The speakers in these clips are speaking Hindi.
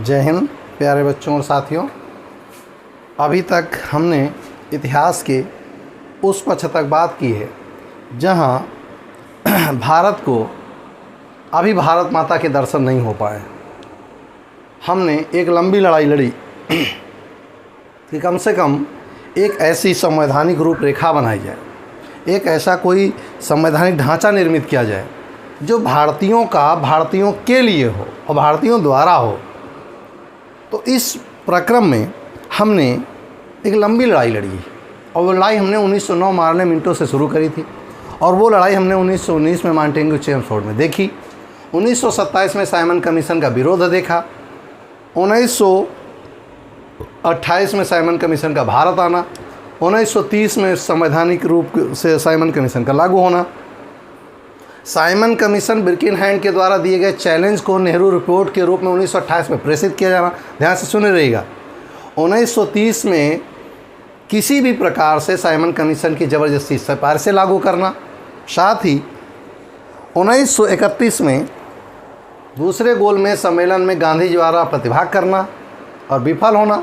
जय हिंद प्यारे बच्चों और साथियों। अभी तक हमने इतिहास के उस पक्ष तक बात की है जहाँ भारत को अभी भारत माता के दर्शन नहीं हो पाए। हमने एक लंबी लड़ाई लड़ी कि कम से कम एक ऐसी संवैधानिक रूपरेखा बनाई जाए, एक ऐसा कोई संवैधानिक ढांचा निर्मित किया जाए जो भारतीयों के लिए हो और भारतीयों द्वारा हो। तो इस प्रक्रम में हमने एक लंबी लड़ाई लड़ी और वो लड़ाई हमने 1909 मार्ले मिंटो से शुरू करी थी और वो लड़ाई हमने 1919 में मांटेग्यू चेम्सफोर्ड में देखी। 1927 में साइमन कमीशन का विरोध देखा। 1928 में साइमन कमीशन का भारत आना। 1930 में संवैधानिक रूप से साइमन कमीशन का लागू होना। साइमन कमीशन बिर्किनहैम के द्वारा दिए गए चैलेंज को नेहरू रिपोर्ट के रूप में 1928 में प्रेषित किया जाना। ध्यान से सुने रहिएगा। 1930 में किसी भी प्रकार से साइमन कमीशन की ज़बरदस्ती सिफारिशें लागू करना। साथ ही 1931 में दूसरे गोलमेज सम्मेलन में गांधी द्वारा प्रतिभाग करना और विफल होना।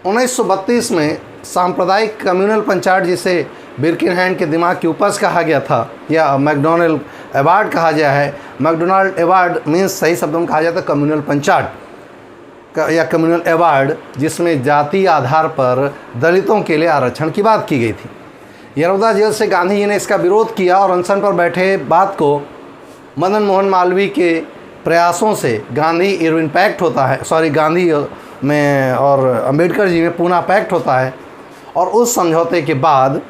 1932 में सांप्रदायिक कम्युनल पंचायत, जिसे बिर्किनहैम के दिमाग की उपज कहा गया था या मैकडोनाल्ड अवार्ड कहा गया है। मैकडोनाल्ड अवार्ड मीन्स सही शब्दों में कहा जाता है कम्युनल पंचायत या कम्युनल अवार्ड, जिसमें जाति आधार पर दलितों के लिए आरक्षण की बात की गई थी। यरौदा जेल से गांधी जी ने इसका विरोध किया और अनशन पर बैठे बात को मदन मोहन मालवीय के प्रयासों से गांधी इरविन पैक्ट होता है, गांधी में और अंबेडकर जी में पूना पैक्ट होता है और उस समझौते के बाद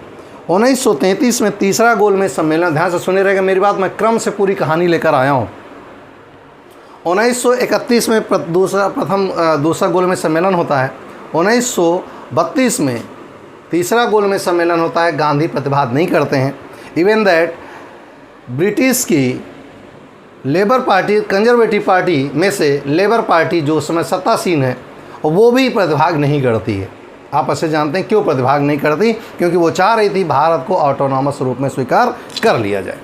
1933 में तीसरा गोलमेज सम्मेलन, ध्यान से सुने रहेगा मेरी बात, मैं क्रम से पूरी कहानी लेकर आया हूँ। 1931 में दूसरा गोलमेज सम्मेलन होता है। 1932 में तीसरा गोलमेज सम्मेलन होता है। गांधी प्रतिभाग नहीं करते हैं। इवन दैट ब्रिटिश की लेबर पार्टी, कंजर्वेटिव पार्टी में से लेबर पार्टी जो उस समय सत्तासीन है वो भी प्रतिभाग नहीं करती है। आप ऐसे जानते हैं क्यों प्रतिभाग नहीं करती? क्योंकि वो चाह रही थी भारत को ऑटोनॉमस रूप में स्वीकार कर लिया जाए।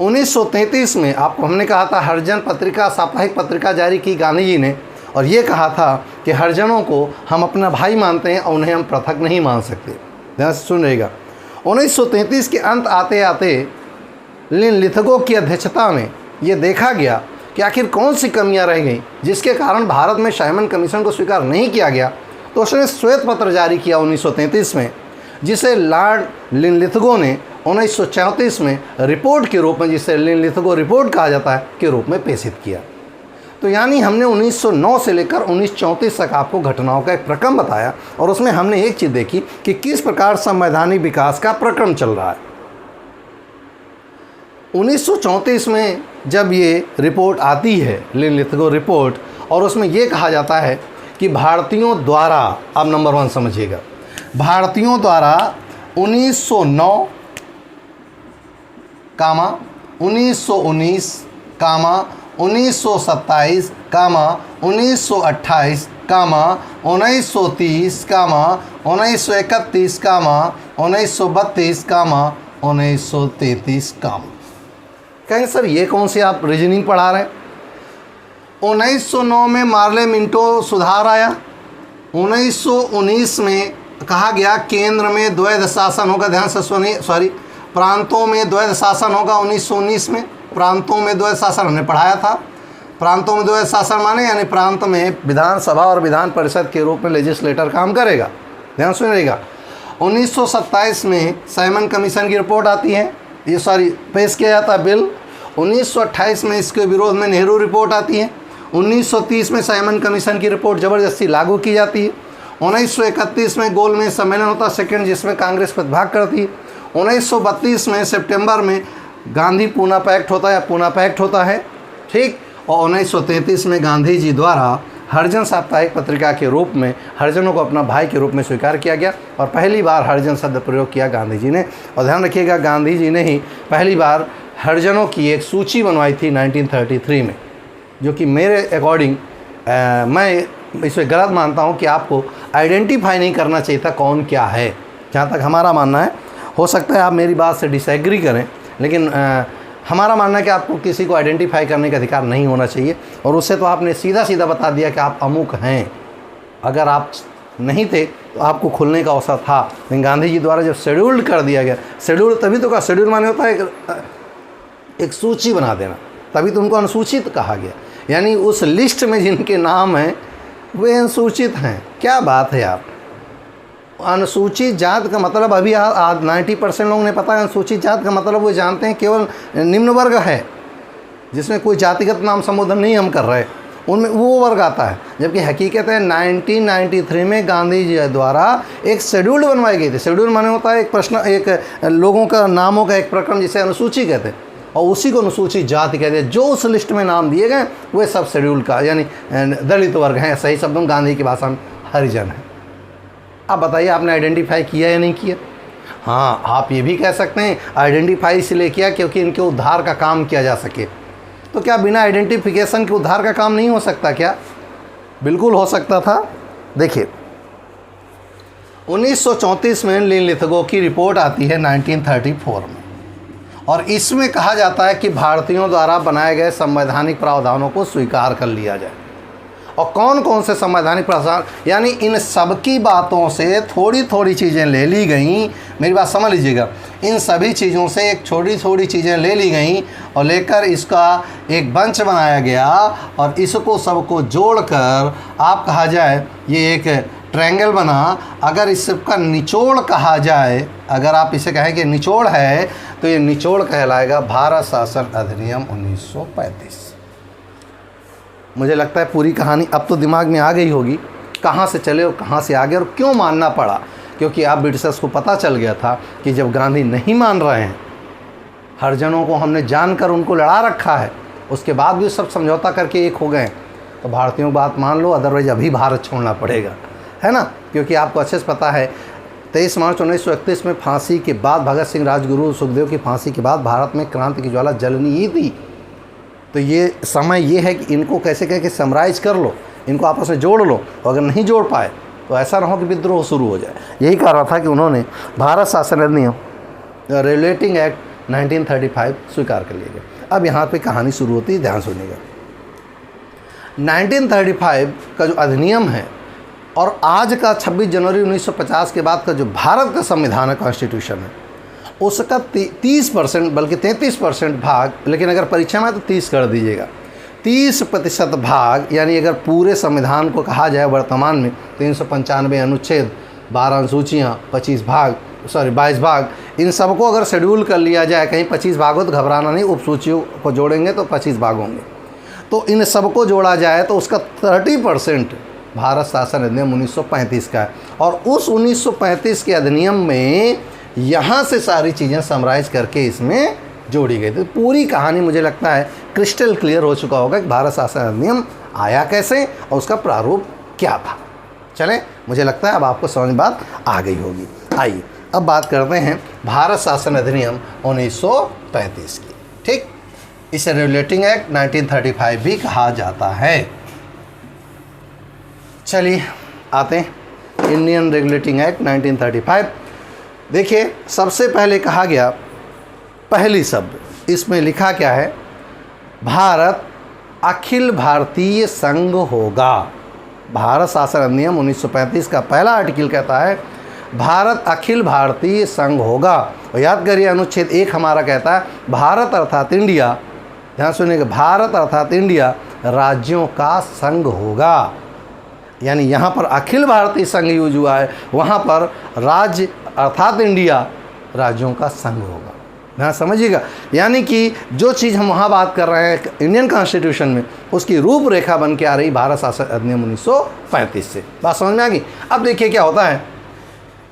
1933 में आपको हमने कहा था हरिजन पत्रिका, साप्ताहिक पत्रिका जारी की गांधी जी ने और ये कहा था कि हरिजनों को हम अपना भाई मानते हैं और उन्हें हम पृथक नहीं मान सकते। ध्यान से सुन रहिएगा। 1933 के अंत आते आते लिथगो की अध्यक्षता में ये देखा गया कि आखिर कौन सी कमियां रह गई जिसके कारण भारत में साइमन कमीशन को स्वीकार नहीं किया गया। तो उसने श्वेत पत्र जारी किया 1933 में, जिसे लॉर्ड लिथगो ने 1934 में रिपोर्ट के रूप में, जिसे लिथगो रिपोर्ट कहा जाता है, के रूप में प्रेषित किया। तो यानी हमने 1909 से लेकर 1934 तक आपको घटनाओं का एक प्रक्रम बताया और उसमें हमने एक चीज़ देखी कि किस प्रकार संवैधानिक विकास का प्रक्रम चल रहा है। 1934 में जब ये रिपोर्ट आती है, लिथगो रिपोर्ट, और उसमें ये कहा जाता है कि भारतीयों द्वारा, अब नंबर 1 समझिएगा, भारतीयों द्वारा 1909, 1919, 1927, 1928, 1930, 1931, 1932, 1933। कहेंगे सर ये कौन सी आप रीजनिंग पढ़ा रहे हैं? 1909 में मार्ले मिंटो सुधार आया। 1919 में कहा गया केंद्र में द्वैध शासन होगा। ध्यान से सुनिए, प्रांतों में द्वैध शासन होगा। 1919 में प्रांतों में द्वैध शासन हमने पढ़ाया था। प्रांतों में द्वैध शासन माने यानी प्रांत में विधानसभा और विधान परिषद के रूप में लेजिस्लेटर काम करेगा। ध्यान सुनिएगा। 1927 में साइमन कमीशन की रिपोर्ट आती है, पेश किया जाता है बिल। 1928 में इसके विरोध में नेहरू रिपोर्ट आती है। 1930 में साइमन कमीशन की रिपोर्ट ज़बरदस्ती लागू की जाती है। 1931 में गोलमेज सम्मेलन होता है सेकंड, जिसमें कांग्रेस प्रतिभाग करती है। 1932 में सितंबर में गांधी पूना पैक्ट होता है, ठीक। और 1933 में गांधी जी द्वारा हरिजन साप्ताहिक पत्रिका के रूप में हरिजनों को अपना भाई के रूप में स्वीकार किया गया और पहली बार हरिजन शब्द प्रयोग किया गांधी जी ने। और ध्यान रखिएगा, गांधी जी ने ही पहली बार हरिजनों की एक सूची बनवाई थी 1933 में, जो कि मेरे अकॉर्डिंग मैं इसमें गलत मानता हूं कि आपको आइडेंटिफाई नहीं करना चाहिए था कौन क्या है, जहाँ तक हमारा मानना है। हो सकता है आप मेरी बात से डिसएग्री करें, लेकिन हमारा मानना है कि आपको किसी को आइडेंटिफाई करने का अधिकार नहीं होना चाहिए, और उससे तो आपने सीधा सीधा बता दिया कि आप अमुक हैं। अगर आप नहीं थे तो आपको खुलने का अवसर था, लेकिन गांधी जी द्वारा जब शेड्यूल्ड कर दिया गया, शेड्यूल तभी तो कहा, शेड्यूल माने होता है एक सूची बना देना, तभी तो उनको अनुसूचित कहा गया। यानी उस लिस्ट में जिनके नाम हैं वे अनुसूचित हैं। क्या बात है यार, अनुसूचित जात का मतलब अभी 90% लोगों ने पता है अनुसूचित जात का मतलब वो जानते हैं केवल निम्न वर्ग है, जिसमें कोई जातिगत नाम संबोधन नहीं हम कर रहे, उनमें वो वर्ग आता है। जबकि हकीकत है 1993 में गांधी जी द्वारा एक शेड्यूल बनवाई गई थी। शेड्यूल माने होता है एक प्रश्न, एक लोगों का नामों का एक प्रक्रम, जिसे अनुसूची कहते हैं, और उसी को अनुसूचित जाति कहते हैं। जो उस लिस्ट में नाम दिए गए वे सब शेड्यूल का यानी दलित वर्ग हैं। सही शब्दों में गांधी की भाषा में हरिजन है। अब बताइए आपने आइडेंटिफाई किया या नहीं किया? हाँ, आप ये भी कह सकते हैं आइडेंटिफाई इसलिए किया क्योंकि इनके उद्धार का काम किया जा सके। तो क्या बिना आइडेंटिफिकेशन के उद्धार का काम नहीं हो सकता क्या? बिल्कुल हो सकता था। देखिए 1934 में लिनलिथगो की रिपोर्ट आती है 1934 में, और इसमें कहा जाता है कि भारतीयों द्वारा बनाए गए संवैधानिक प्रावधानों को स्वीकार कर लिया जाए। और कौन कौन से संवैधानिक प्रावधान, यानी इन सब की बातों से थोड़ी थोड़ी चीज़ें ले ली गई। मेरी बात समझ लीजिएगा, इन सभी चीज़ों से एक छोटी छोटी चीज़ें ले ली गई और लेकर इसका एक बंच बनाया गया, और इसको सबको जोड़कर आप कहा जाए ये एक ट्रायंगल बना। अगर इसका निचोड़ कहा जाए, अगर आप इसे कहें कि निचोड़ है, तो ये निचोड़ कहलाएगा भारत शासन अधिनियम 1935। मुझे लगता है पूरी कहानी अब तो दिमाग में आ गई होगी, कहाँ से चले और कहाँ से आ गए और क्यों मानना पड़ा। क्योंकि आप ब्रिटिशर्स को पता चल गया था कि जब गांधी नहीं मान रहे हैं, हरिजनों को हमने जानकर उनको लड़ा रखा है, उसके बाद भी सब समझौता करके एक हो गए, तो भारतीयों की बात मान लो, अदरवाइज अभी भारत छोड़ना पड़ेगा, है ना। क्योंकि आपको अच्छे से पता है 23 मार्च 1931 में फांसी के बाद, भगत सिंह, राजगुरु, सुखदेव की फांसी के बाद भारत में क्रांति की ज्वाला जलनी ही थी। तो ये समय ये है कि इनको कैसे कह के समराइज कर लो, इनको आपस में जोड़ लो, और अगर नहीं जोड़ पाए तो ऐसा ना हो कि विद्रोह शुरू हो जाए। यही कारण था कि उन्होंने भारत शासन अधिनियम रेगुलेटिंग एक्ट 1935 स्वीकार कर लिया गया। अब यहाँ पे कहानी शुरू होती है, ध्यान सुनिएगा। 1935 का जो अधिनियम है और आज का 26 जनवरी 1950 के बाद का जो भारत का संविधान है, कॉन्स्टिट्यूशन है, उसका 30% बल्कि 33% भाग, लेकिन अगर परीक्षा में तो 30 कर दीजिएगा, 30% भाग, यानी अगर पूरे संविधान को कहा जाए वर्तमान में 395 अनुच्छेद, 12 अनुसूचियाँ, 22 भाग, इन सबको अगर शेड्यूल कर लिया जाए, कहीं 25 भाग हो तो घबराना नहीं, उपसूचियों को जोड़ेंगे तो 25 भाग होंगे, तो इन सबको जोड़ा जाए तो उसका 30% भारत शासन अधिनियम 1935 का है। और उस 1935 के अधिनियम में यहाँ से सारी चीज़ें समराइज करके इसमें जोड़ी गई। तो पूरी कहानी मुझे लगता है क्रिस्टल क्लियर हो चुका होगा कि भारत शासन अधिनियम आया कैसे और उसका प्रारूप क्या था। चलें, मुझे लगता है अब आपको समझ बात आ गई होगी। आइए अब बात करते हैं भारत शासन अधिनियम 1935 की। ठीक, इसे रेगुलेटिंग एक्ट 1935 भी कहा जाता है। चलिए आते हैं इंडियन रेगुलेटिंग एक्ट 1935। देखिए सबसे पहले कहा गया, पहली शब्द इसमें लिखा क्या है, भारत अखिल भारतीय संघ होगा। भारत शासन अधिनियम 1935 का पहला आर्टिकल कहता है भारत अखिल भारतीय संघ होगा। और याद करिए अनुच्छेद 1 हमारा कहता है भारत अर्थात इंडिया, ध्यान सुनिएगा, भारत अर्थात इंडिया राज्यों का संघ होगा। यानी यहाँ पर अखिल भारतीय संघ यूज हुआ है, वहाँ पर राज्य अर्थात इंडिया राज्यों का संघ होगा। ध्यान समझिएगा, यानी कि जो चीज़ हम वहाँ बात कर रहे हैं इंडियन कॉन्स्टिट्यूशन में, उसकी रूपरेखा बन के आ रही भारत शासन अधिनियम 1935 से। बात समझ में आ गई। अब देखिए क्या होता है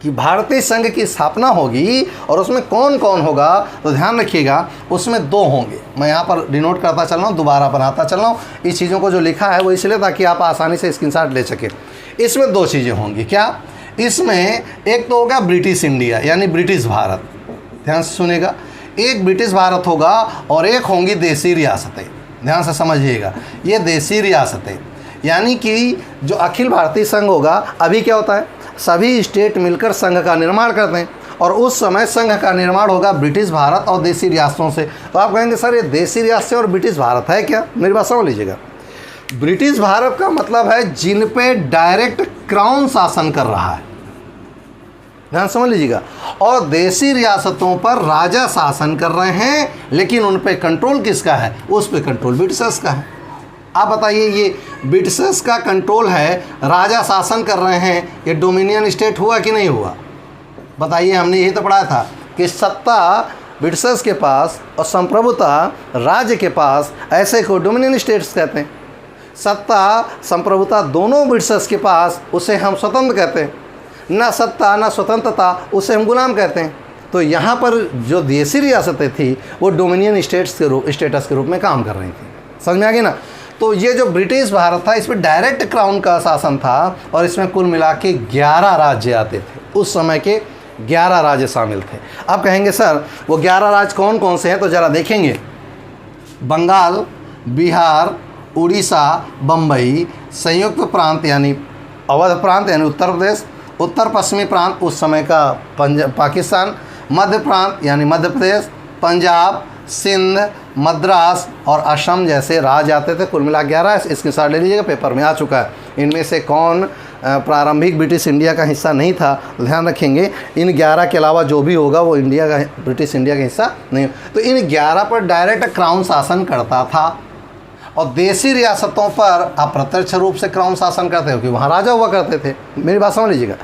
कि भारतीय संघ की स्थापना होगी और उसमें कौन कौन होगा, तो ध्यान रखिएगा उसमें 2 होंगे। मैं यहाँ पर डिनोट करता चल रहा हूँ, दोबारा बनाता चल रहा हूँ। इस चीज़ों को जो लिखा है वो इसलिए ताकि आप आसानी से स्क्रीनशॉट ले सकें। इसमें 2 चीज़ें होंगी। क्या? इसमें एक तो होगा ब्रिटिश इंडिया यानी ब्रिटिश भारत, ध्यान से सुनेगा, एक ब्रिटिश भारत होगा और एक होंगी देसी रियासतें। ध्यान से समझिएगा, ये देसी रियासतें, यानी कि जो अखिल भारतीय संघ होगा, अभी क्या होता है सभी स्टेट मिलकर संघ का निर्माण करते हैं और उस समय संघ का निर्माण होगा ब्रिटिश भारत और देसी रियासतों से। तो आप कहेंगे सर ये देसी रियासतें और ब्रिटिश भारत है क्या? मेरी बात समझ लीजिएगा। ब्रिटिश भारत का मतलब है जिन पे डायरेक्ट क्राउन शासन कर रहा है, ध्यान समझ लीजिएगा। और देसी रियासतों पर राजा शासन कर रहे हैं, लेकिन उन पे कंट्रोल किसका है? उस पे कंट्रोल ब्रिटिशर्स का है। आप बताइए, ये ब्रिटिशर्स का कंट्रोल है, राजा शासन कर रहे हैं, ये डोमिनियन स्टेट हुआ कि नहीं हुआ? बताइए, हमने यही तो पढ़ा था कि सत्ता ब्रिटिशर्स के पास और संप्रभुता राज्य के पास, ऐसे को डोमिनियन स्टेट्स कहते हैं। सत्ता संप्रभुता दोनों ब्रिटिशर्स के पास, उसे हम स्वतंत्र कहते हैं। ना सत्ता ना स्वतंत्रता, उसे हम गुलाम कहते हैं। तो यहाँ पर जो देसी रियासतें थी वो डोमिनियन स्टेट्स के रूप में काम कर रही थी। समझ में आ गया ना? तो ये जो ब्रिटिश भारत था, इसमें डायरेक्ट क्राउन का शासन था और इसमें कुल मिला के 11 राज्य आते थे। उस समय के 11 राज्य शामिल थे। आप कहेंगे सर वो 11 राज्य कौन कौन से हैं? तो ज़रा देखेंगे। बंगाल, बिहार, उड़ीसा, बम्बई, संयुक्त प्रांत यानी अवध प्रांत यानी उत्तर प्रदेश, उत्तर पश्चिमी प्रांत उस समय का पाकिस्तान, मध्य प्रांत यानी मध्य प्रदेश, पंजाब, सिंध, मद्रास और असम जैसे राज्य आते थे। कुल मिला 11। इसके साथ ले लीजिएगा, पेपर में आ चुका है। इनमें से कौन प्रारंभिक ब्रिटिश इंडिया का हिस्सा नहीं था, ध्यान रखेंगे। इन 11 के अलावा जो भी होगा वो इंडिया का, ब्रिटिश इंडिया का हिस्सा नहीं। तो इन 11 पर डायरेक्ट क्राउन शासन करता था और देसी रियासतों पर अप्रत्यक्ष रूप से क्राउन शासन करते हो, क्योंकि वहाँ राजा हुआ करते थे। मेरी बात समझ लीजिएगा।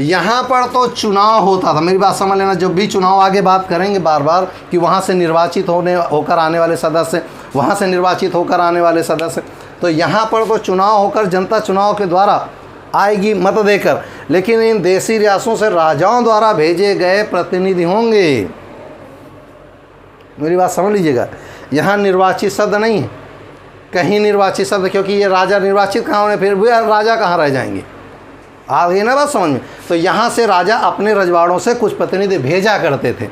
यहाँ पर तो चुनाव होता था। मेरी बात समझ लेना, जब भी चुनाव आगे बात करेंगे बार बार कि वहाँ से निर्वाचित होकर आने वाले सदस्य, वहाँ से निर्वाचित होकर आने वाले सदस्य, तो यहाँ पर तो चुनाव होकर जनता चुनाव के द्वारा आएगी मत देकर, लेकिन इन देसी रियासतों से राजाओं द्वारा भेजे गए प्रतिनिधि होंगे। मेरी बात समझ लीजिएगा। यहाँ निर्वाचित शब्द नहीं है, कहीं निर्वाचित शब्द, क्योंकि ये राजा निर्वाचित कहाँ होने, फिर भी राजा कहाँ रह जाएंगे? आ गई ना बात समझ में? तो यहाँ से राजा अपने रजवाड़ों से कुछ प्रतिनिधि भेजा करते थे।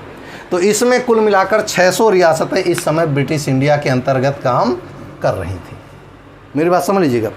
तो इसमें कुल मिलाकर 600 रियासतें इस समय ब्रिटिश इंडिया के अंतर्गत काम कर रही थी। मेरी बात समझ लीजिएगा।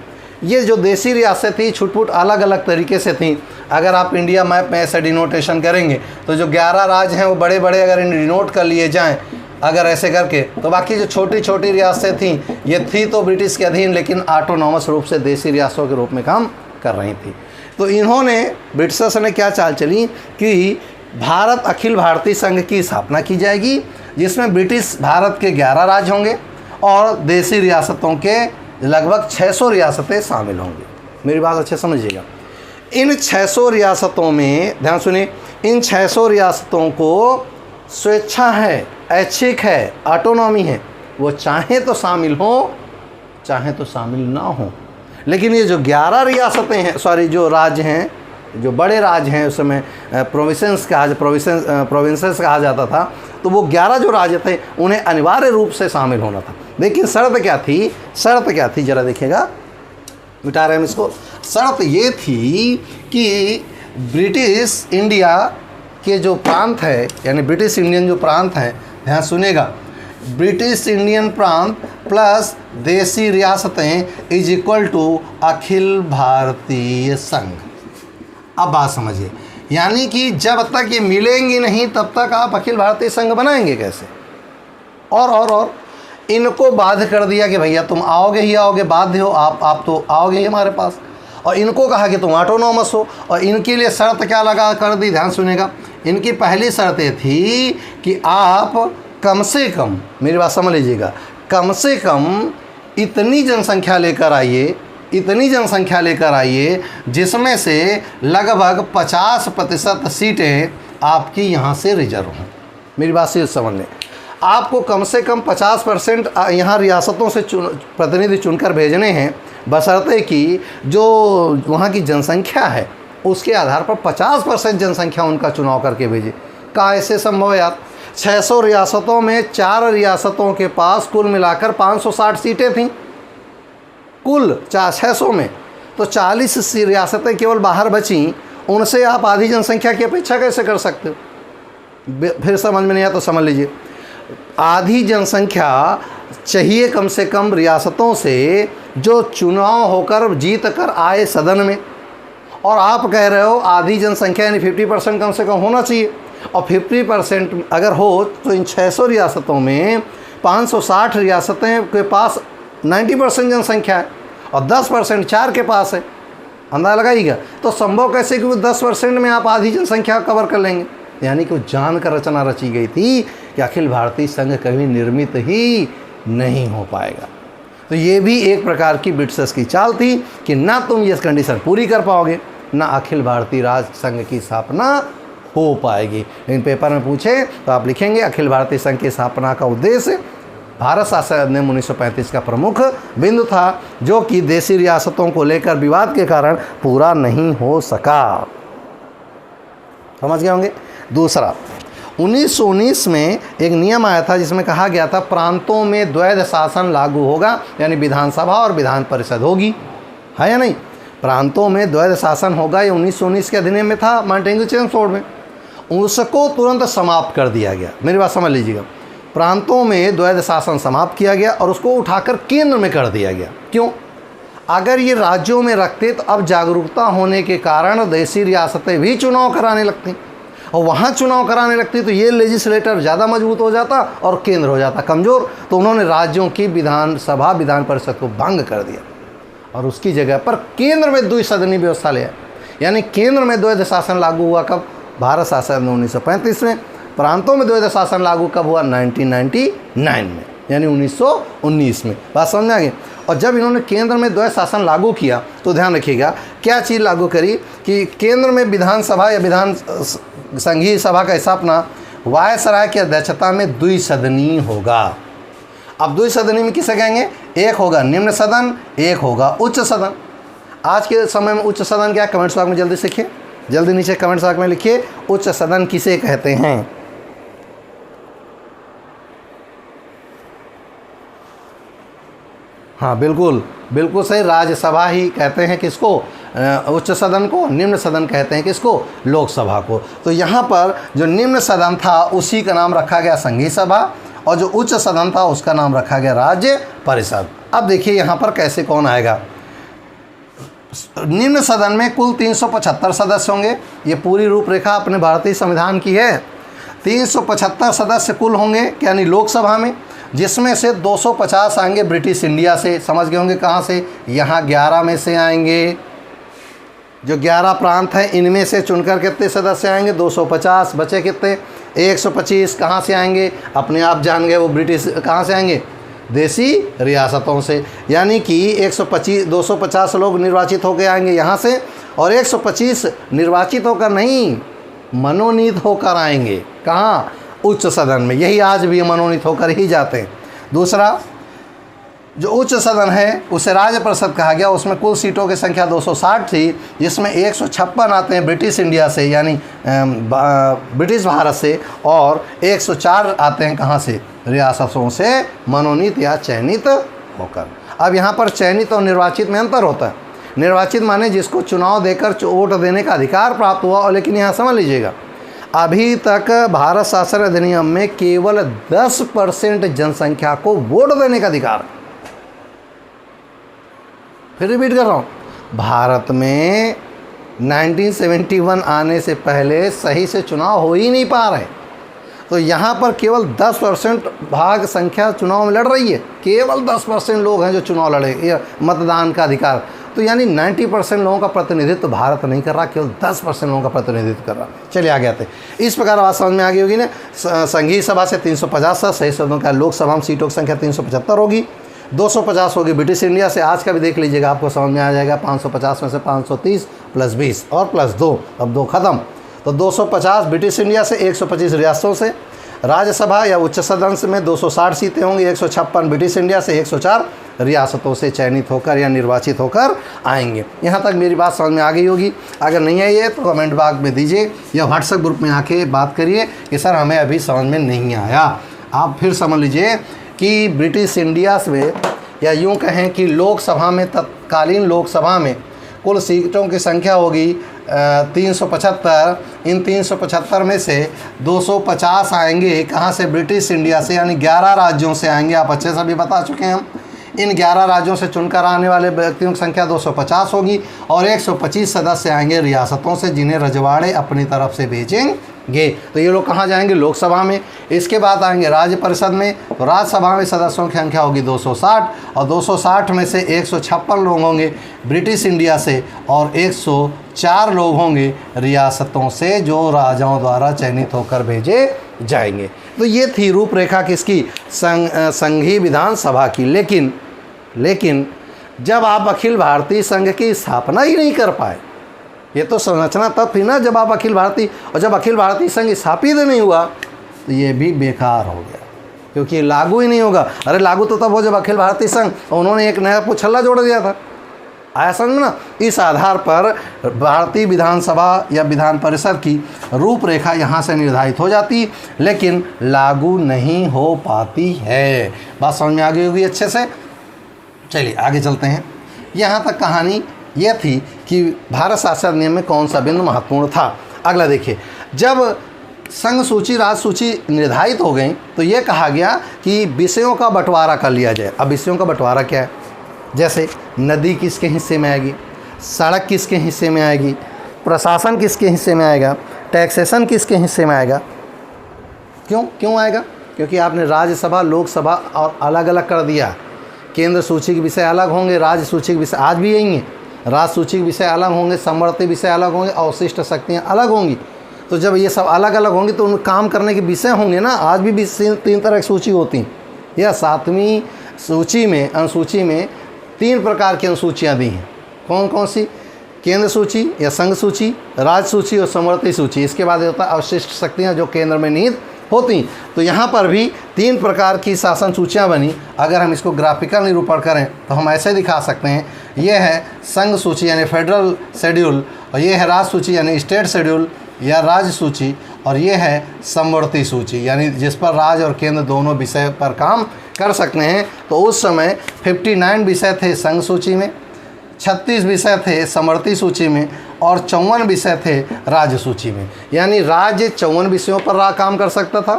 ये जो देसी रियासतें थी छुटपुट अलग अलग तरीके से थी। अगर आप इंडिया मैप में ऐसे डिनोटेशन करेंगे तो जो 11 राज्य हैं वो बड़े बड़े अगर इन डिनोट कर लिए जाएँ अगर ऐसे करके, तो बाकी जो छोटी छोटी रियासतें थीं ये थी तो ब्रिटिश के अधीन, लेकिन ऑटोनॉमस रूप से देसी रियासतों के रूप में काम कर रही थी। तो इन्होंने, ब्रिटिशर्स ने क्या चाल चली कि भारत अखिल भारतीय संघ की स्थापना की जाएगी, जिसमें ब्रिटिश भारत के 11 राज्य होंगे और देसी रियासतों के लगभग 600 रियासतें शामिल होंगी। मेरी बात अच्छे समझिएगा। इन 600 रियासतों में, ध्यान सुनिए, इन 600 रियासतों को स्वेच्छा है, ऐच्छिक है, ऑटोनॉमी है। वो चाहे तो शामिल हो, चाहे तो शामिल ना हो। लेकिन ये जो 11 रियासतें हैं, सॉरी जो राज्य हैं, जो बड़े राज्य हैं, उस समय प्रोविंसेस कहा जाता था, तो वो 11 जो राज्य थे उन्हें अनिवार्य रूप से शामिल होना था। लेकिन शर्त क्या थी? शर्त क्या थी जरा देखिएगा, मिटा रहे हैं इसको। शर्त ये थी कि ब्रिटिश इंडिया के जो प्रांत है, यानी ब्रिटिश इंडियन जो प्रांत हैं, ध्यान सुनिएगा, ब्रिटिश इंडियन प्रांत प्लस देसी रियासतें is equal to Akhil Bharatiya संघ। अब बात समझिए, यानी कि जब तक ये मिलेंगी नहीं तब तक आप अखिल भारतीय संघ बनाएंगे कैसे? और इनको बाध्य कर दिया कि भैया तुम आओगे ही आओगे, बाध्य हो, आप तो आओगे ही हमारे पास। और इनको कहा कि तुम ऑटोनॉमस हो। और इनके लिए शर्त क्या लगा कर दी, ध्यान सुनिएगा। इनकी पहली शर्त ये थी कि आप कम से कम, मेरी बात समझ लीजिएगा, कम से कम इतनी जनसंख्या लेकर आइए, इतनी जनसंख्या लेकर आइए जिसमें से लगभग 50% सीटें आपकी यहाँ से रिजर्व हों। मेरी बात से समझ लें, आपको कम से कम 50% यहाँ रियासतों से प्रतिनिधि चुनकर भेजने हैं, बशर्ते कि जो वहाँ की जनसंख्या है उसके आधार पर 50% जनसंख्या उनका चुनाव करके भेजे। कहाँ ऐसे संभव है यार? 600 रियासतों में 4 रियासतों के पास कुल मिलाकर 560 सीटें थीं कुल 600 में, तो 40 रियासतें केवल बाहर बचीं। उनसे आप आधी जनसंख्या की अपेक्षा कैसे कर सकते हो? फिर समझ में नहीं आया तो समझ लीजिए, आधी जनसंख्या चाहिए कम से कम रियासतों से जो चुनाव होकर जीत कर आए सदन में, और आप कह रहे हो आधी जनसंख्या यानी 50% कम से कम होना चाहिए। और 50% अगर हो तो इन 600 रियासतों में 560 रियासतें के पास 90% जनसंख्या है और 10% 4 के पास है। अंदाजा लगाइएगा। तो संभव कैसे कि वो 10% में आप आधी जनसंख्या कवर कर लेंगे। यानी कि वो जानकर रचना रची गई थी कि अखिल भारतीय संघ कभी निर्मित ही नहीं हो पाएगा। तो ये भी एक प्रकार की ब्रिटिशर्स की चाल थी कि ना तुम ये कंडीशन पूरी कर पाओगे, ना अखिल भारतीय राज्य संघ की स्थापना हो पाएगी। लेकिन पेपर में पूछे तो आप लिखेंगे अखिल भारतीय संघ की स्थापना का उद्देश्य भारत शासन अधिनियम 1935 का प्रमुख बिंदु था, जो कि देशी रियासतों को लेकर विवाद के कारण पूरा नहीं हो सका। समझ गए होंगे। दूसरा, 1919 में एक नियम आया था जिसमें कहा गया था प्रांतों में द्वैध शासन लागू होगा, यानी विधानसभा और विधान परिषद होगी, है या नहीं। प्रांतों में द्वैध शासन होगा, ये 1919 के अधिनियम में था, मॉन्टेग्यू चेम्सफोर्ड में। उसको तुरंत समाप्त कर दिया गया। मेरी बात समझ लीजिएगा। प्रांतों में द्वैध शासन समाप्त किया गया और उसको उठाकर केंद्र में कर दिया गया। क्यों? अगर ये राज्यों में रखते तो अब जागरूकता होने के कारण देशी रियासतें भी चुनाव कराने लगती और वहाँ चुनाव कराने लगती तो ये लेजिस्लेटर ज़्यादा मजबूत हो जाता और केंद्र हो जाता कमज़ोर। तो उन्होंने राज्यों की विधानसभा विधान परिषद को भंग कर दिया और उसकी जगह पर केंद्र में द्विसदनीय व्यवस्था ले आए। यानी केंद्र में द्वैध शासन लागू हुआ कब? भारत शासन 1935 में। प्रांतों में द्वैध शासन लागू कब हुआ? 1999 में, यानी 1919 में। बात समझ में आ गई। और जब इन्होंने केंद्र में द्वैध शासन लागू किया तो ध्यान रखिएगा क्या चीज़ लागू करी कि केंद्र में विधानसभा या विधान संघीय सभा का स्थापना वायसराय की अध्यक्षता में द्विसदनीय होगा। अब द्विसदनीय में किसे कहेंगे? एक होगा निम्न सदन, एक होगा उच्च सदन। आज के समय में उच्च सदन क्या? कमेंट्स बॉक्स में जल्दी सीखिए, जल्दी नीचे कमेंट्स बॉक्स में लिखिए उच्च सदन किसे कहते हैं। हाँ बिल्कुल बिल्कुल सही, राज्यसभा ही कहते हैं किसको? उच्च सदन को। निम्न सदन कहते हैं किसको? लोकसभा को। तो यहाँ पर जो निम्न सदन था उसी का नाम रखा गया संघीय सभा और जो उच्च सदन था उसका नाम रखा गया राज्य परिषद। अब देखिए यहाँ पर कैसे कौन आएगा। निम्न सदन में कुल 375 सदस्य होंगे। ये पूरी रूपरेखा अपने भारतीय संविधान की है। 375 सदस्य कुल होंगे यानी लोकसभा में, जिसमें से 250 आएंगे ब्रिटिश इंडिया से। समझ गए होंगे कहाँ से? यहाँ 11 में से आएंगे। जो 11 प्रांत हैं इनमें से चुनकर कितने सदस्य आएंगे? 250। बचे कितने? 125। कहाँ से आएंगे? अपने आप जान गए, वो ब्रिटिश कहाँ से आएंगे? देशी रियासतों से। यानी कि 250 लोग निर्वाचित होकर आएंगे यहाँ से और 125 निर्वाचित होकर नहीं, मनोनीत होकर आएंगे। कहाँ? उच्च सदन में। यही आज भी मनोनीत होकर ही जाते हैं। दूसरा, जो उच्च सदन है उसे राज्य परिषद कहा गया। उसमें कुल सीटों की संख्या 260 थी, जिसमें 156 आते हैं ब्रिटिश इंडिया से यानी ब्रिटिश भारत से और 104 आते हैं कहाँ से? रियासतों से मनोनीत या चयनित होकर। अब यहाँ पर चयनित और निर्वाचित में अंतर होता है। निर्वाचित माने जिसको चुनाव देकर वोट देने का अधिकार प्राप्त हुआ। और लेकिन यहाँ समझ लीजिएगा, अभी तक भारत शासन अधिनियम में केवल 10% जनसंख्या को वोट देने का अधिकार। फिर रिपीट कर रहा हूँ, भारत में 1971 आने से पहले सही से चुनाव हो ही नहीं पा रहे। तो यहाँ पर केवल 10% भाग संख्या चुनाव में लड़ रही है। केवल 10% लोग हैं जो चुनाव लड़े, ये मतदान का अधिकार। तो यानी 90% लोगों का प्रतिनिधित्व भारत नहीं कर रहा, केवल 10% लोगों का प्रतिनिधित्व कर रहा। चलिए आगे आते हैं। इस प्रकार बात समझ में आ गई होगी ना। संघीय सभा से 350 सही शब्दों का, लोकसभा में सीटों की संख्या 375 होगी, 250 होगी ब्रिटिश इंडिया से। आज का भी देख लीजिएगा, आपको समझ में आ जाएगा। 550 में से 530 प्लस 20 और प्लस 2, अब 2 खत्म। तो 250 ब्रिटिश इंडिया से, 125 रियासतों से। राज्यसभा या उच्च सदन में 260 सीटें होंगी, 156 ब्रिटिश इंडिया से, 104 रियासतों से चयनित होकर या निर्वाचित होकर आएंगे। यहाँ तक मेरी बात समझ में आ गई होगी। अगर नहीं आई है तो कमेंट बॉक्स में दीजिए या व्हाट्सएप ग्रुप में आके बात करिए कि सर हमें अभी समझ में नहीं आया। आप फिर समझ लीजिए कि ब्रिटिश इंडिया में, या यूँ कहें कि लोकसभा में, तत्कालीन लोकसभा में कुल सीटों की संख्या होगी 375। इन 375 में से 250 आएंगे कहाँ से? ब्रिटिश इंडिया से, यानी 11 राज्यों से आएंगे। आप अच्छे से भी बता चुके हैं हम। इन 11 राज्यों से चुनकर आने वाले व्यक्तियों की संख्या 250 होगी और 125 सदस्य आएंगे रियासतों से, जिन्हें रजवाड़े अपनी तरफ से भेजेंगे जाएंगे। तो ये लोग कहाँ जाएंगे? लोकसभा में। इसके बाद आएंगे राज्य परिषद में। तो राज्यसभा में सदस्यों की संख्या होगी 260 और 260 में से 156 लोग होंगे ब्रिटिश इंडिया से और 104 लोग होंगे रियासतों से जो राजाओं द्वारा चयनित होकर भेजे जाएंगे। तो ये थी रूपरेखा किसकी? संघीय विधानसभा की। लेकिन जब आप अखिल भारतीय संघ की स्थापना ही नहीं कर पाए, ये तो संरचना तब थी ना जब आप अखिल भारतीय, और जब अखिल भारतीय संघ स्थापित नहीं हुआ तो ये भी बेकार हो गया क्योंकि ये लागू ही नहीं होगा। अरे लागू तो तब हो जब अखिल भारतीय संघ, उन्होंने एक नया पुछल्ला जोड़ दिया था। आया समझ में ना? इस आधार पर भारतीय विधानसभा या विधान परिषद की रूपरेखा यहाँ से निर्धारित हो जाती लेकिन लागू नहीं हो पाती है। बात समझ में आ गई होगी अच्छे से। चलिए आगे चलते हैं। यहाँ तक कहानी यह थी कि भारत शासन अधिनियम में कौन सा बिंदु महत्वपूर्ण था। अगला देखिए, जब संघ सूची राज सूची निर्धारित हो गई तो ये कहा गया कि विषयों का बंटवारा कर लिया जाए। अब विषयों का बंटवारा क्या है? जैसे नदी किसके हिस्से में आएगी, सड़क किसके हिस्से में आएगी, प्रशासन किसके हिस्से में आएगा, टैक्सेशन किसके हिस्से में आएगा। क्यों आएगा? क्योंकि आपने राज्यसभा लोकसभा और अलग अलग कर दिया। केंद्र सूची के विषय अलग होंगे, राज्य सूची के विषय आज भी यही हैं। राज्य सूची के विषय अलग होंगे, समवर्ती विषय अलग होंगे, अवशिष्ट शक्तियाँ अलग होंगी। तो जब ये सब अलग अलग होंगी तो उन काम करने के विषय होंगे ना। आज भी 3 तरह की सूची होती हैं। यह 7वीं सूची में अनुसूची में 3 प्रकार की अनुसूचियाँ दी हैं। कौन सी? केंद्र सूची या संघ सूची, राज्य सूची और समवर्ती सूची। इसके बाद होता है अवशिष्ट शक्तियाँ जो केंद्र में निहित होती। तो यहाँ पर भी 3 प्रकार की शासन सूचियाँ बनी। अगर हम इसको ग्राफिकल निरूपण करें तो हम ऐसे दिखा सकते हैं। यह है संघ सूची यानी फेडरल शेड्यूल, और ये है राज्य सूची यानी स्टेट शेड्यूल या राज्य सूची, और ये है समवर्ती सूची यानी जिस पर राज्य और केंद्र दोनों विषय पर काम कर सकते हैं। तो उस समय 59 विषय थे संघ सूची में, 36 विषय थे समवर्ती सूची में और 54 विषय थे राज्य सूची में। यानी राज्य 54 विषयों पर काम कर सकता था,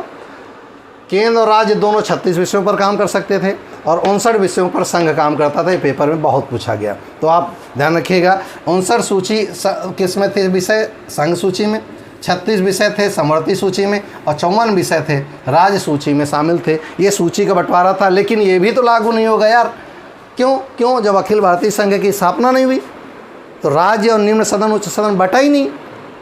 केंद्र और राज्य दोनों 36 विषयों पर काम कर सकते थे और 59 विषयों पर संघ काम करता था। ये पेपर में बहुत पूछा गया, तो आप ध्यान रखिएगा। 59 सूची किस में थे विषय? संघ सूची में। 36 विषय थे समवर्ती सूची में और 54 विषय थे राज्य सूची में शामिल थे। ये सूची का बंटवारा था, लेकिन ये भी तो लागू नहीं होगा यार। क्यों? जब अखिल भारतीय संघ की स्थापना नहीं हुई तो राज्य और निम्न सदन उच्च सदन बटा ही नहीं,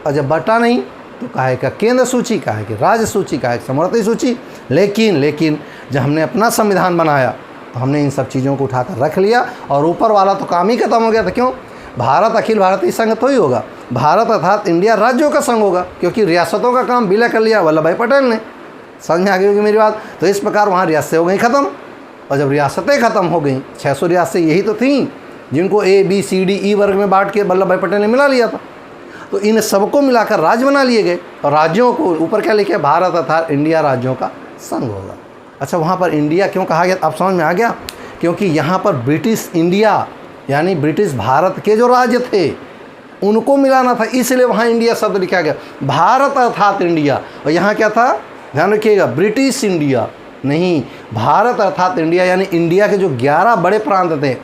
और जब बटा नहीं तो काहे का केंद्र सूची, काहे की राज्य सूची, काहे की समवर्ती सूची। लेकिन जब हमने अपना संविधान बनाया तो हमने इन सब चीज़ों को उठाकर रख लिया और ऊपर वाला तो काम ही खत्म हो गया था। क्यों? भारत अखिल भारतीय संघ तो ही होगा, भारत अर्थात इंडिया राज्यों का संघ होगा, क्योंकि रियासतों का काम विलय कर लिया वल्लभ भाई पटेल ने। समझ में आ गई होगी मेरी बात। तो इस प्रकार वहाँ रियासतें हो गई ख़त्म, और जब रियासतें ख़त्म हो गई, 600 रियासतें यही तो थीं जिनको A B C D E वर्ग में बांट के वल्लभ भाई पटेल ने मिला लिया था। तो इन सबको मिलाकर राज्य बना लिए गए और राज्यों को ऊपर क्या लिखे? भारत अर्थात इंडिया राज्यों का संघ होगा। अच्छा, वहाँ पर इंडिया क्यों कहा गया? अब समझ में आ गया। क्योंकि यहाँ पर ब्रिटिश इंडिया यानी ब्रिटिश भारत के जो राज्य थे उनको मिलाना था, इसलिए वहाँ इंडिया शब्द लिखा गया। भारत अर्थात इंडिया, और यहाँ क्या था? ध्यान रखिएगा, ब्रिटिश इंडिया नहीं, भारत अर्थात इंडिया। यानी इंडिया के जो 11 बड़े प्रांत थे,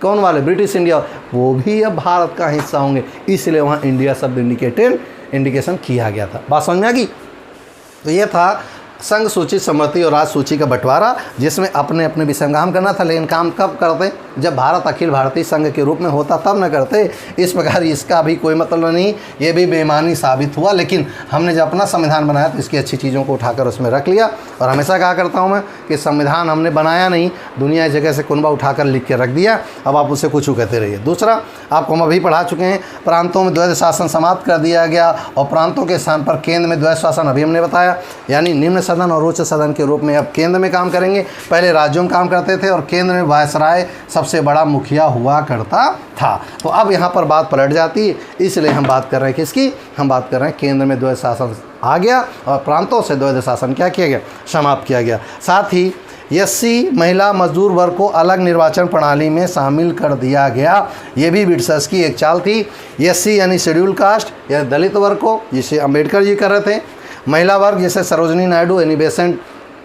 कौन वाले? ब्रिटिश इंडिया, वो भी अब भारत का हिस्सा होंगे, इसलिए वहाँ इंडिया शब्द इंडिकेशन किया गया था। बात समझ में आ गई? तो ये था संघ सूची, समवर्ती और राज्य सूची का बंटवारा, जिसमें अपने अपने विषय में काम करना था। लेकिन काम कब करते? जब भारत अखिल भारतीय संघ के रूप में होता तब न करते। इस प्रकार इसका भी कोई मतलब नहीं, ये भी बेईमानी साबित हुआ। लेकिन हमने जब अपना संविधान बनाया तो इसकी अच्छी चीज़ों को उठाकर उसमें रख लिया। और हमेशा कहा करता हूँ मैं कि संविधान हमने बनाया नहीं, दुनिया इस जगह से कुनबा उठाकर लिख के रख दिया, अब आप उससे कुछ कहते रहिए। दूसरा, आपको हम अभी पढ़ा चुके हैं, प्रांतों में द्वैध शासन समाप्त कर दिया गया और प्रांतों के स्थान पर केंद्र में द्वैध शासन अभी हमने बताया। यानी निम्न सदन और उच्च सदन के रूप में अब केंद्र में काम करेंगे। पहले राज्यों में काम करते थे और केंद्र में वायसराय सबसे बड़ा मुखिया हुआ करता था। तो अब यहाँ पर बात पलट जाती है, इसलिए हम बात कर रहे हैं किसकी? हम बात कर रहे हैं केंद्र में द्वैध शासन आ गया और प्रांतों से द्वैध शासन क्या किया गया? समाप्त किया गया। साथ ही एससी महिला मजदूर वर्ग को अलग निर्वाचन प्रणाली में शामिल कर दिया गया। ये भी ब्रिटिशर्स की एक चाल थी। एससी यानी शेड्यूल कास्ट या दलित वर्ग को, जिसे अम्बेडकर जी कर रहे थे। महिला वर्ग जैसे सरोजनी नायडू यानी बेसेंट,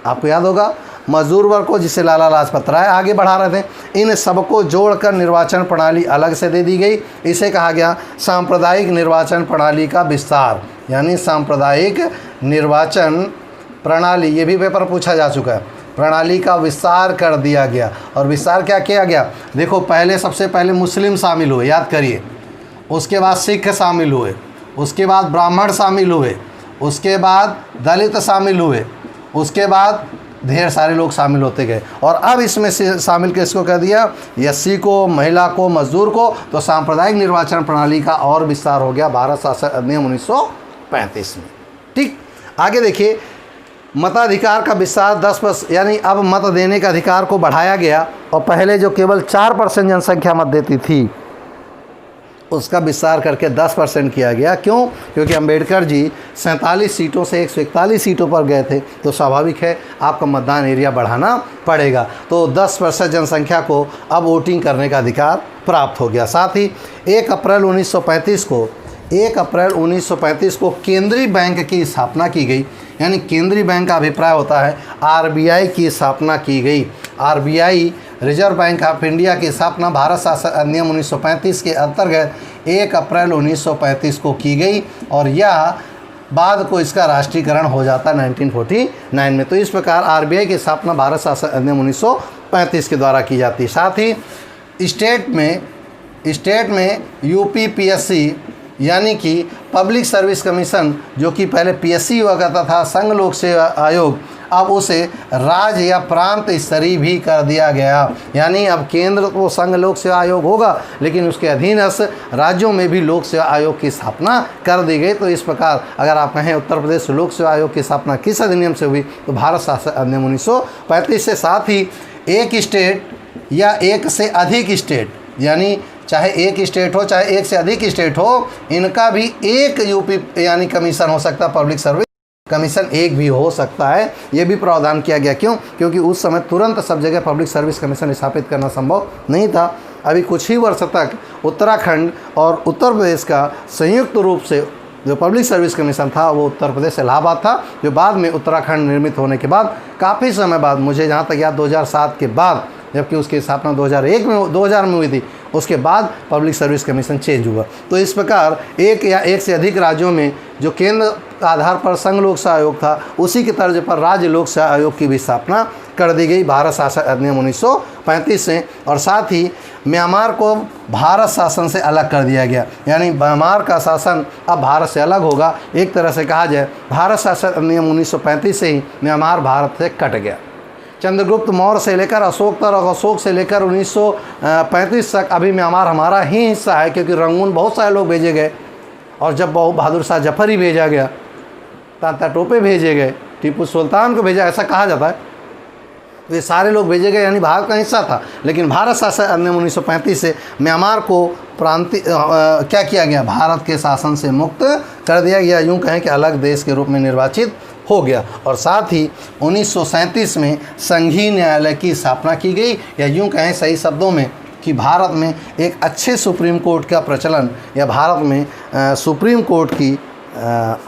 आपको याद होगा, मजदूर वर्ग को, जिसे लाला लाजपत राय आगे बढ़ा रहे थे, इन सबको जोड़कर निर्वाचन प्रणाली अलग से दे दी गई। इसे कहा गया सांप्रदायिक निर्वाचन प्रणाली का विस्तार, यानी सांप्रदायिक निर्वाचन प्रणाली, ये भी पेपर पूछा जा चुका है, प्रणाली का विस्तार कर दिया गया। और विस्तार क्या किया गया, देखो पहले सबसे पहले मुस्लिम शामिल हुए, याद करिए, उसके बाद सिख शामिल हुए, उसके बाद ब्राह्मण शामिल हुए, उसके बाद दलित शामिल हुए, उसके बाद ढेर सारे लोग शामिल होते गए। और अब इसमें से शामिल किसको कर दिया, एससी को, महिला को, मजदूर को। तो सांप्रदायिक निर्वाचन प्रणाली का और विस्तार हो गया भारत शासन अधिनियम 1935 में। ठीक, आगे देखिए, मताधिकार का विस्तार 10%, यानी अब मत देने का अधिकार को बढ़ाया गया। और पहले जो केवल 4% जनसंख्या मत देती थी, उसका विस्तार करके 10% किया गया। क्यों? क्योंकि अंबेडकर जी 47 सीटों से 141 सीटों पर गए थे, तो स्वाभाविक है आपका मतदान एरिया बढ़ाना पड़ेगा। तो 10% जनसंख्या को अब वोटिंग करने का अधिकार प्राप्त हो गया। साथ ही 1 अप्रैल 1935 को केंद्रीय बैंक की स्थापना की गई, यानी केंद्रीय बैंक का अभिप्राय होता है आरबीआई की स्थापना की गई। RBI, reserve bank of India की स्थापना भारत शासन अधिनियम 1935 के अंतर्गत 1 अप्रैल 1935 को की गई, और यह बाद को इसका राष्ट्रीयकरण हो जाता 1949 में। तो इस प्रकार आरबीआई की स्थापना भारत शासन अधिनियम 1935 के द्वारा की जाती है। साथ ही स्टेट में यूपीपीएससी, यानी कि पब्लिक सर्विस कमीशन, जो कि पहले पीएससी हुआ करता था, संघ लोक सेवा आयोग, अब उसे राज्य या प्रांत स्तरीय भी कर दिया गया। यानी अब केंद्र तो संघ लोक सेवा आयोग होगा, लेकिन उसके अधीनस्थ राज्यों में भी लोक सेवा आयोग की स्थापना कर दी गई। तो इस प्रकार अगर आप कहें उत्तर प्रदेश लोक सेवा आयोग की स्थापना किस अधिनियम से हुई, तो भारत शासन अधिनियम 1935 से। साथ ही एक स्टेट या एक से अधिक स्टेट, यानी चाहे एक स्टेट हो चाहे एक से अधिक स्टेट हो, इनका भी एक यूपी यानी कमीशन हो सकता है, पब्लिक सर्विस कमीशन एक भी हो सकता है। ये भी प्रावधान किया गया। क्यों? क्योंकि उस समय तुरंत सब जगह पब्लिक सर्विस कमीशन स्थापित करना संभव नहीं था। अभी कुछ ही वर्ष तक उत्तराखंड और उत्तर प्रदेश का संयुक्त रूप से जो पब्लिक सर्विस कमीशन था वो उत्तर प्रदेश इलाहाबाद था, जो बाद में उत्तराखंड निर्मित होने के बाद काफ़ी समय बाद, मुझे जहाँ तक याद 2007 के बाद, जबकि उसकी स्थापना 2000 में हुई थी, उसके बाद पब्लिक सर्विस कमीशन चेंज हुआ। तो इस प्रकार एक या एक से अधिक राज्यों में जो केंद्र आधार पर संघ लोक सेवा आयोग था, उसी के तर्ज पर राज्य लोक सेवा आयोग की भी स्थापना कर दी गई भारत शासन अधिनियम 1935 से। और साथ ही म्यांमार को भारत शासन से अलग कर दिया गया, यानी म्यांमार का शासन अब भारत से अलग होगा। एक तरह से कहा जाए भारत शासन अधिनियम 1935 से ही म्यांमार भारत से कट गया। चंद्रगुप्त मौर्य से लेकर अशोक तक और अशोक से लेकर 1935 तक अभी म्यांमार हमारा ही हिस्सा है, क्योंकि रंगून बहुत सारे लोग भेजे गए, और जब बहादुर शाह जफर ही भेजा गया, तात्या टोपे भेजे गए, टीपू सुल्तान को भेजा, ऐसा कहा जाता है, तो ये सारे लोग भेजे गए, यानी भारत का हिस्सा था। लेकिन भारत शासन अधिनियम 1935 से म्यांमार को क्या किया गया, भारत के शासन से मुक्त कर दिया गया, यूँ कहें कि अलग देश के रूप में निर्वाचित हो गया। और साथ ही 1937 में संघीय न्यायालय की स्थापना की गई, या यूँ कहें सही शब्दों में कि भारत में एक अच्छे सुप्रीम कोर्ट का प्रचलन, या भारत में सुप्रीम कोर्ट की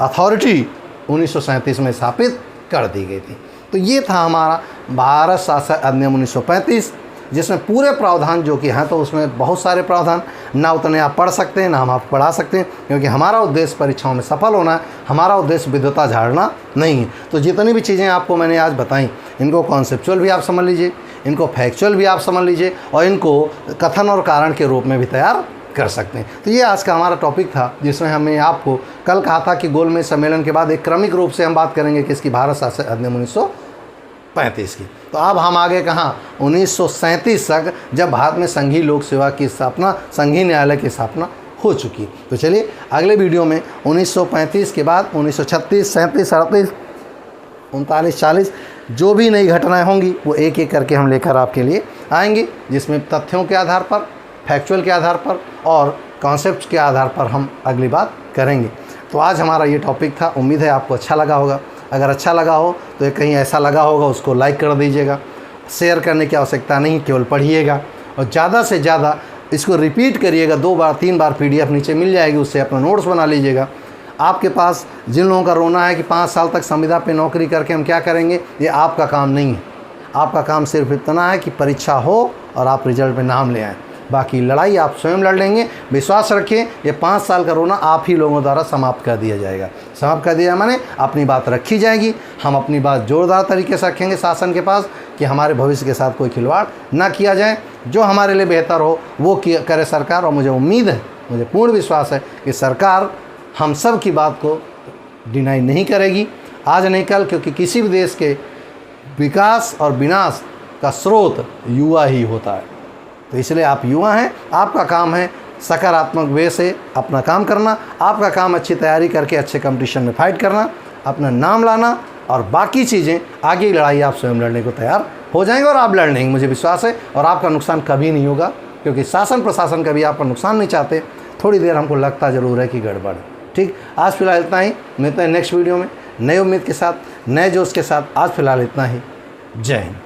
अथॉरिटी 1937 में स्थापित कर दी गई थी। तो ये था हमारा भारत शासन अधिनियम 1935, जिसमें पूरे प्रावधान जो कि हैं, तो उसमें बहुत सारे प्रावधान, ना उतने आप पढ़ सकते हैं ना हम आपको पढ़ा सकते हैं, क्योंकि हमारा उद्देश्य परीक्षाओं में सफल होना है, हमारा उद्देश्य विद्वता झाड़ना नहीं है। तो जितनी भी चीज़ें आपको मैंने आज बताई, इनको कॉन्सेप्चुअल भी आप समझ लीजिए, इनको फैक्चुअल भी आप समझ लीजिए, और इनको कथन और कारण के रूप में भी तैयार कर सकते हैं। तो ये आज का हमारा टॉपिक था, जिसमें हमने आपको कल कहा था कि गोलमेज सम्मेलन के बाद एक क्रमिक रूप से हम बात करेंगे किसकी, भारत शासन अधिनियम 1935 की। तो अब हम आगे कहाँ, 1937 तक, जब भारत में संघीय लोक सेवा की स्थापना, संघीय न्यायालय की स्थापना हो चुकी। तो चलिए अगले वीडियो में 1935 के बाद 1936, 37, 38, 39, 40 जो भी नई घटनाएं होंगी वो एक एक करके हम लेकर आपके लिए आएंगे, जिसमें तथ्यों के आधार पर, फैक्चुअल के आधार पर और कॉन्सेप्ट के आधार पर हम अगली बात करेंगे। तो आज हमारा ये टॉपिक था, उम्मीद है आपको अच्छा लगा होगा। अगर अच्छा लगा हो तो ये कहीं ऐसा लगा होगा उसको लाइक कर दीजिएगा, शेयर करने की आवश्यकता नहीं, केवल पढ़िएगा, और ज़्यादा से ज़्यादा इसको रिपीट करिएगा, 2 बार 3 बार PDF नीचे मिल जाएगी, उससे अपना नोट्स बना लीजिएगा। आपके पास जिन लोगों का रोना है कि 5 साल तक संविदा पे नौकरी करके हम क्या करेंगे, ये आपका काम नहीं है। आपका काम सिर्फ इतना है कि परीक्षा हो और आप रिजल्ट में नाम ले आएँ। बाकी लड़ाई आप स्वयं लड़ लेंगे। विश्वास रखें, ये 5 साल का रोना आप ही लोगों द्वारा समाप्त कर दिया जाएगा। समाप्त कर दिया माने अपनी बात रखी जाएगी। हम अपनी बात जोरदार तरीके से रखेंगे शासन के पास कि हमारे भविष्य के साथ कोई खिलवाड़ ना किया जाए। जो हमारे लिए बेहतर हो वो करे सरकार। और मुझे उम्मीद है, मुझे पूर्ण विश्वास है कि सरकार हम सब की बात को डिनाई नहीं करेगी, आज नहीं कल, क्योंकि किसी भी देश के विकास और विनाश का स्रोत युवा ही होता है। तो इसलिए आप युवा हैं, आपका काम है सकारात्मक वे से अपना काम करना, आपका काम अच्छी तैयारी करके अच्छे कंपटीशन में फाइट करना, अपना नाम लाना, और बाकी चीज़ें आगे की लड़ाई आप स्वयं लड़ने को तैयार हो जाएंगे और आप लड़ लेंगे, मुझे विश्वास है। और आपका नुकसान कभी नहीं होगा, क्योंकि शासन प्रशासन कभी आपका नुकसान नहीं चाहते। थोड़ी देर हमको लगता ज़रूर है कि गड़बड़ है। ठीक, आज फिलहाल इतना ही, मिलते हैं नेक्स्ट वीडियो में नए उम्मीद के साथ, नए जोश के साथ। आज फिलहाल इतना ही। जय हिंद।